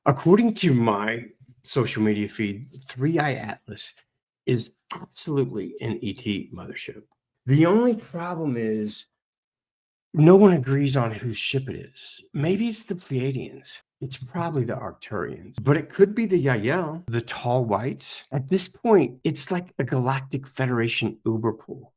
According to my social media feed, Three Eye Atlas is absolutely an ET mothership. The only problem is no one agrees on whose ship it is. Maybe it's the Pleiadians. It's probably the Arcturians, but it could be the Yael, the tall whites. At this point, it's like a galactic federation uber pool.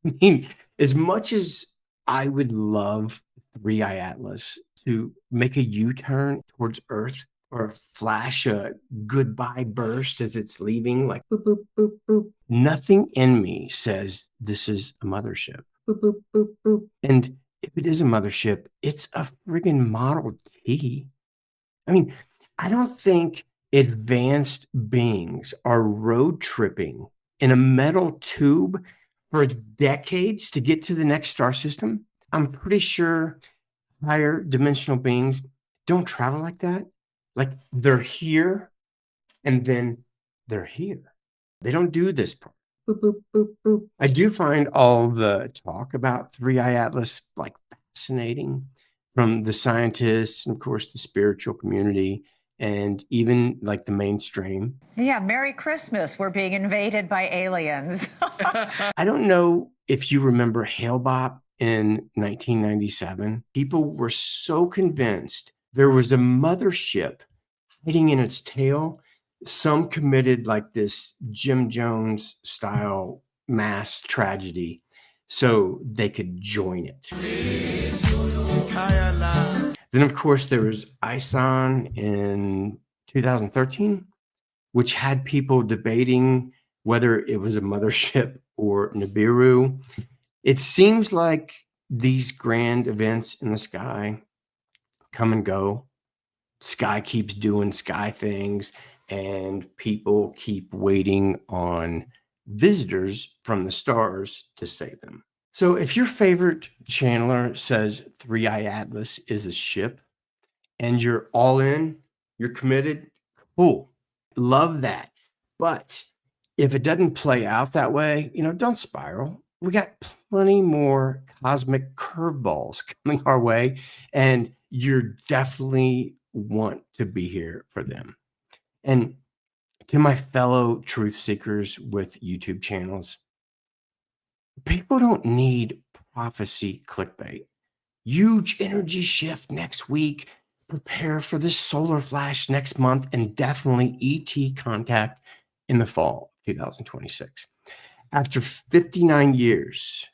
I mean, as much as I would love Three Eye Atlas to make a U-turn towards Earth or flash a goodbye burst as it's leaving, like boop, boop, boop, boop, nothing in me says this is a mothership. Boop, boop, boop, boop. And if it is a mothership, it's a friggin' Model T. I mean, I don't think advanced beings are road tripping in a metal tube for decades to get to the next star system. I'm pretty sure higher dimensional beings don't travel like that. Like they're here and then they're here. They don't do this part. Boop, boop, boop, boop. I do find all the talk about Three Eye Atlas like fascinating, from the scientists and of course the spiritual community and even like the mainstream. Yeah, Merry Christmas. We're being invaded by aliens. I don't know if you remember Hale-Bopp in 1997. People were so convinced there was a mothership hiding in its tail. Some committed like this Jim Jones style mass tragedy so they could join it. Then, of course, there was ISON in 2013, which had people debating whether it was a mothership or Nibiru. It seems like these grand events in the sky come and go. Sky keeps doing sky things, and people keep waiting on visitors from the stars to save them. So if your favorite channeler says Three Eye Atlas is a ship and you're all in, you're committed, cool. Love that. But if it doesn't play out that way, don't spiral. We got plenty more cosmic curveballs coming our way, and you're definitely want to be here for them. And to my fellow truth seekers with YouTube channels, people don't need prophecy clickbait. Huge energy shift next week. Prepare for this solar flash next month, and definitely ET contact in the fall of 2026. After 59 years,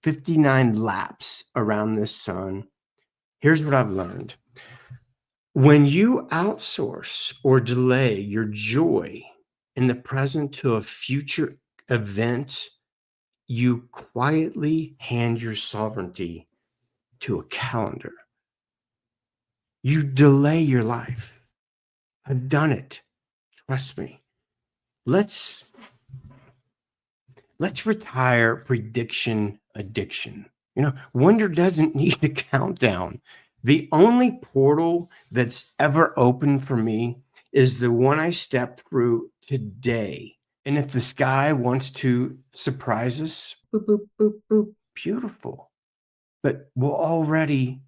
59 laps around this sun, here's what I've learned. When you outsource or delay your joy in the present to a future event, you quietly hand your sovereignty to a calendar. You delay your life. I've done it. Trust me. Let's retire prediction addiction. Wonder doesn't need a countdown. The only portal that's ever opened for me is the one I stepped through today. And if the sky wants to surprise us, boop, boop, boop, boop, beautiful. But we'll already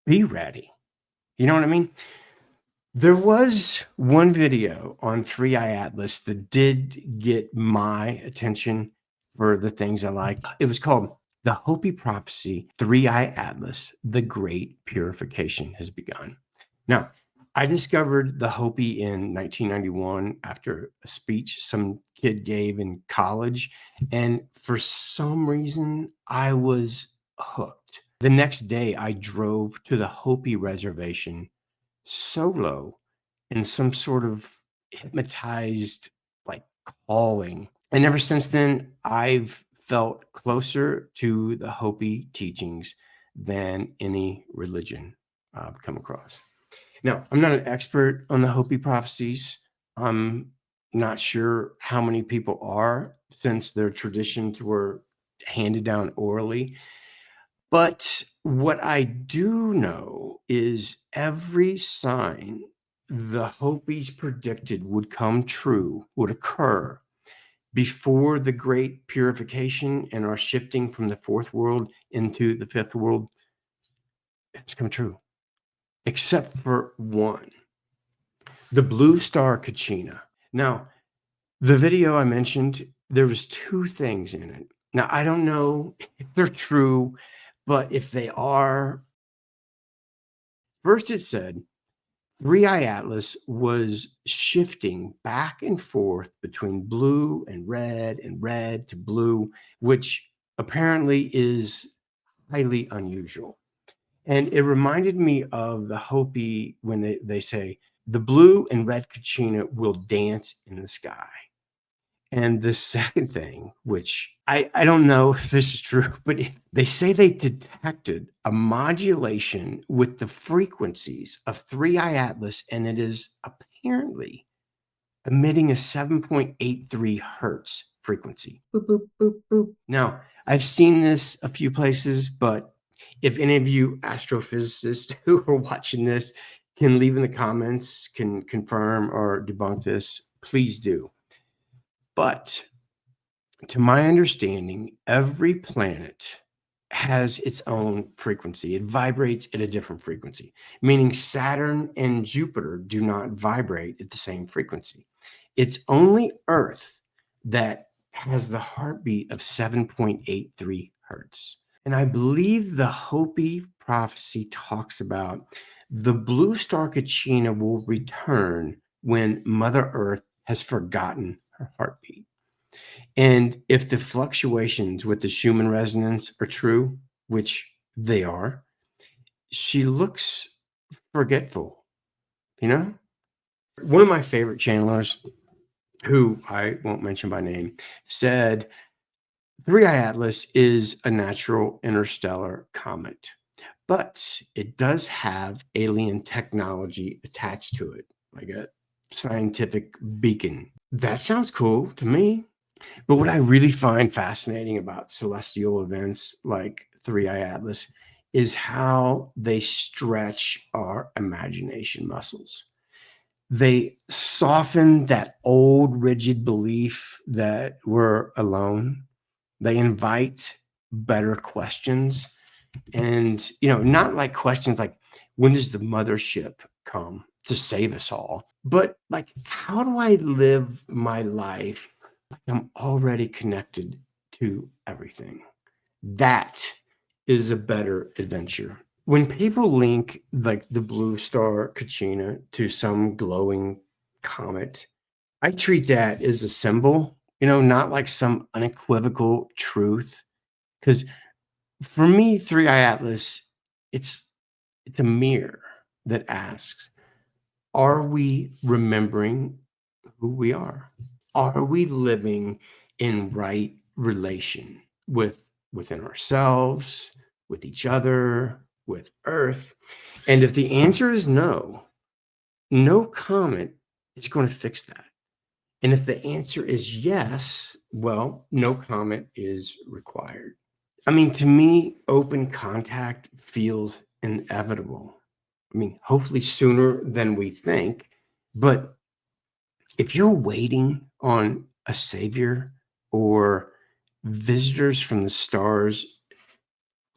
be ready. You know what I mean? There was one video on Three Eye Atlas that did get my attention for the things I like. It was called The Hopi Prophecy, Three Eye Atlas, The Great Purification Has Begun. Now, I discovered the Hopi in 1991 after a speech some kid gave in college. And for some reason, I was hooked. The next day, I drove to the Hopi reservation solo in some sort of hypnotized like calling. And ever since then, I've felt closer to the Hopi teachings than any religion I've come across. Now, I'm not an expert on the Hopi prophecies. I'm not sure how many people are, since their traditions were handed down orally. But what I do know is every sign the Hopis predicted would come true, would occur before the great purification and our shifting from the fourth world into the fifth world. It's come true, except for one. the blue star Kachina. Now, the video I mentioned, there was 2 things in it. Now, I don't know if they're true, but if they are, first it said 3-Eye Atlas was shifting back and forth between blue and red to blue, which apparently is highly unusual. And it reminded me of the Hopi when they say the blue and red Kachina will dance in the sky. And the second thing, which I don't know if this is true, but they say they detected a modulation with the frequencies of 3-Eye Atlas, and it is apparently emitting a 7.83 hertz frequency. Boop, boop, boop, boop. Now, I've seen this a few places, but if any of you astrophysicists who are watching this can leave in the comments, can confirm or debunk this, please do. But to my understanding, every planet has its own frequency. It vibrates at a different frequency, meaning Saturn and Jupiter do not vibrate at the same frequency. It's only Earth that has the heartbeat of 7.83 hertz. And I believe the Hopi prophecy talks about the blue star Kachina will return when Mother Earth has forgotten her heartbeat. And if the fluctuations with the Schumann resonance are true, which they are, she looks forgetful, you know? One of my favorite channelers, who I won't mention by name, said 3-Eye Atlas is a natural interstellar comet, but it does have alien technology attached to it, like a scientific beacon. That sounds cool to me. But what I really find fascinating about celestial events like 3-Eye Atlas is how they stretch our imagination muscles. They soften that old rigid belief that we're alone. They invite better questions. And, not like questions like, when does the mothership come to save us all? But like, how do I live my life like I'm already connected to everything? That is a better adventure. When people link like the blue star Kachina to some glowing comet, I treat that as a symbol, not like some unequivocal truth. Because for me, 3-Eye Atlas, it's a mirror that asks, are we remembering who we are? Are we living in right relation within ourselves, with each other, with Earth? And if the answer is no, no comment is going to fix that. And if the answer is yes, well, no comment is required. I mean, to me, open contact feels inevitable. I mean, hopefully sooner than we think. But if you're waiting on a savior or visitors from the stars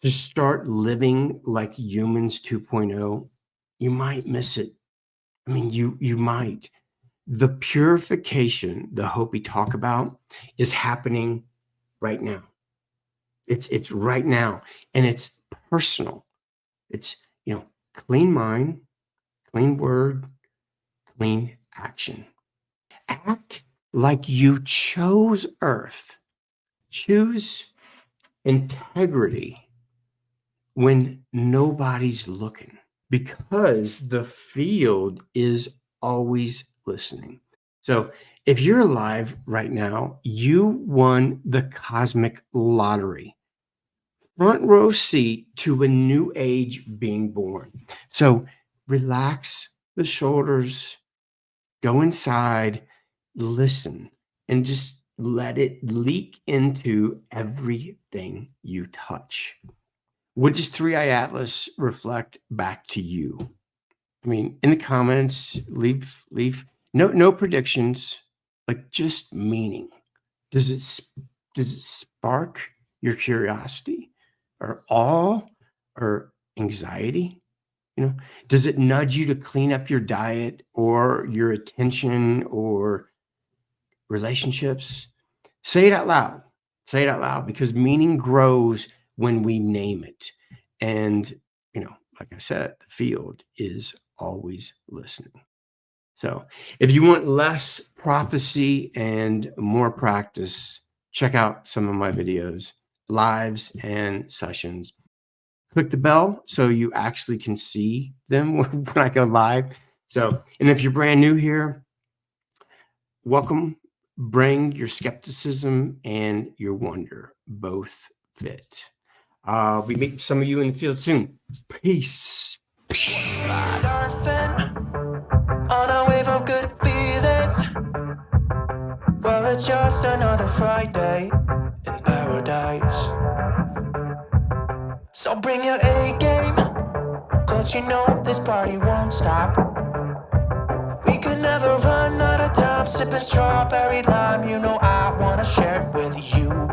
to start living like humans 2.0, you might miss it. I mean, you might. The purification the Hopi talk about is happening right now. It's right now, and it's personal. It's, clean mind, clean word, clean action. Act like you chose Earth. Choose integrity when nobody's looking, because the field is always listening. So if you're alive right now, you won the cosmic lottery. Front row seat to a new age being born. So relax the shoulders, go inside, listen, and just let it leak into everything you touch. What does 3-Eye Atlas reflect back to you? I mean, in the comments, leave no predictions, like just meaning. Does it spark your curiosity or awe or anxiety? You know, does it nudge you to clean up your diet or your attention or relationships? Say it out loud. Say it out loud, because meaning grows when we name it. And, like I said, the field is always listening. So if you want less prophecy and more practice, check out some of my videos, lives and sessions. Click the bell so you actually can see them when I go live. So, and if you're brand new here, welcome. Bring your skepticism and your wonder. Both fit. We meet some of you in the field soon. Peace. Surfing on a wave of good feelings. Well, it's just another Friday in paradise. So bring your A game, cause you know this party won't stop. We could never run out of time, sipping strawberry lime. You know I wanna share it with you.